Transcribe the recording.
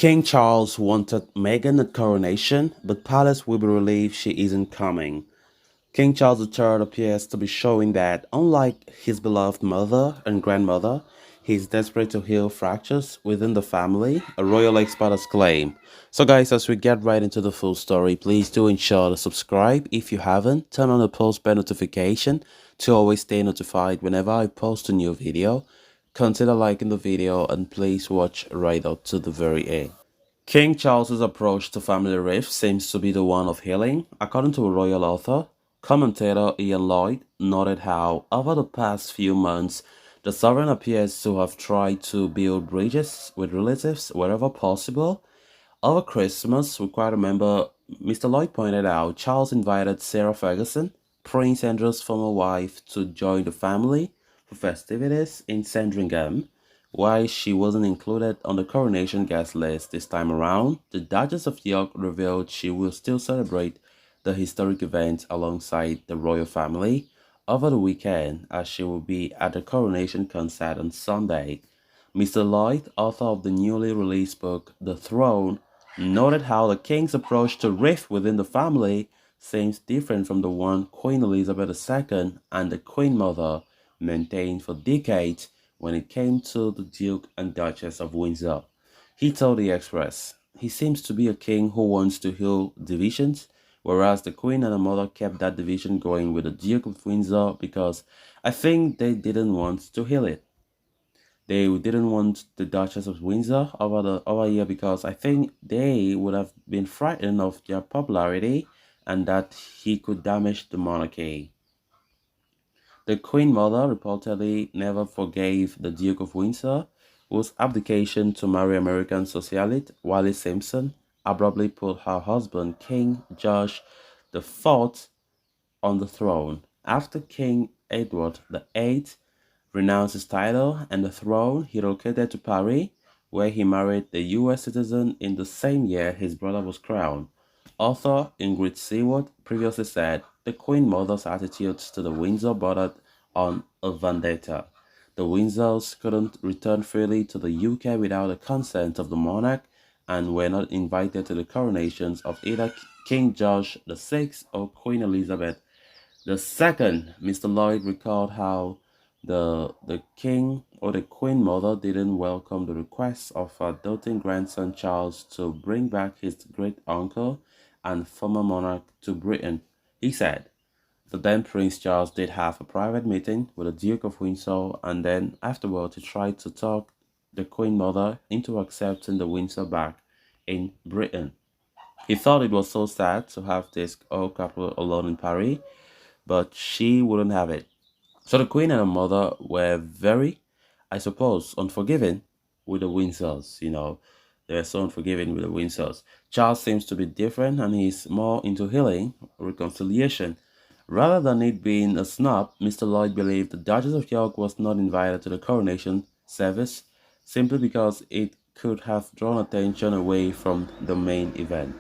King Charles wanted Meghan at coronation, but Palace will be relieved she isn't coming. King Charles III appears to be showing that, unlike his beloved mother and grandmother, he is desperate to heal fractures within the family, a royal expert has claimed. So guys, as we get right into the full story, please do ensure to subscribe if you haven't, turn on the post bell notification to always stay notified whenever I post a new video. Consider liking the video and please watch right up to the very end. King Charles's approach to family rift seems to be the one of healing. According to a royal author, commentator Ian Lloyd noted how, over the past few months, the sovereign appears to have tried to build bridges with relatives wherever possible. Over Christmas, we quite remember Mr. Lloyd pointed out Charles invited Sarah Ferguson, Prince Andrew's former wife, to join the family for festivities in Sandringham. Why she wasn't included on the coronation guest list this time around, the Duchess of York revealed she will still celebrate the historic event alongside the royal family over the weekend, as she will be at the coronation concert on Sunday. Mr. Lloyd, author of the newly released book The Throne, noted how the king's approach to rift within the family seems different from the one Queen Elizabeth II and the Queen Mother maintained for decades when it came to the Duke and Duchess of Windsor. He told the Express, "He seems to be a king who wants to heal divisions, whereas the Queen and her mother kept that division going with the Duke of Windsor because I think they didn't want to heal it. They didn't want the Duchess of Windsor over here because I think they would have been frightened of their popularity and that he could damage the monarchy." The Queen Mother reportedly never forgave the Duke of Windsor, whose abdication to marry American socialite Wallis Simpson abruptly put her husband King George IV on the throne. After King Edward VIII renounced his title and the throne, he relocated to Paris, where he married a U.S. citizen in the same year his brother was crowned. Author Ingrid Seward previously said the Queen Mother's attitudes to the Windsor bordered on a vendetta. The Windsors couldn't return freely to the UK without the consent of the monarch and were not invited to the coronations of either King George VI or Queen Elizabeth II. Mr. Lloyd recalled how the king or the queen mother didn't welcome the request of her doting grandson Charles to bring back his great uncle and former monarch to Britain. He said, the then Prince Charles did have a private meeting with the Duke of Windsor, and then afterwards he tried to talk the queen mother into accepting the Windsor back in Britain. He thought it was so sad to have this old couple alone in Paris, but she wouldn't have it. So the Queen and her mother were very, I suppose, unforgiving with the Windsors. They were so unforgiving with the Windsors. Charles seems to be different and he's more into healing, reconciliation. Rather than it being a snub, Mr. Lloyd believed the Duchess of York was not invited to the coronation service simply because it could have drawn attention away from the main event.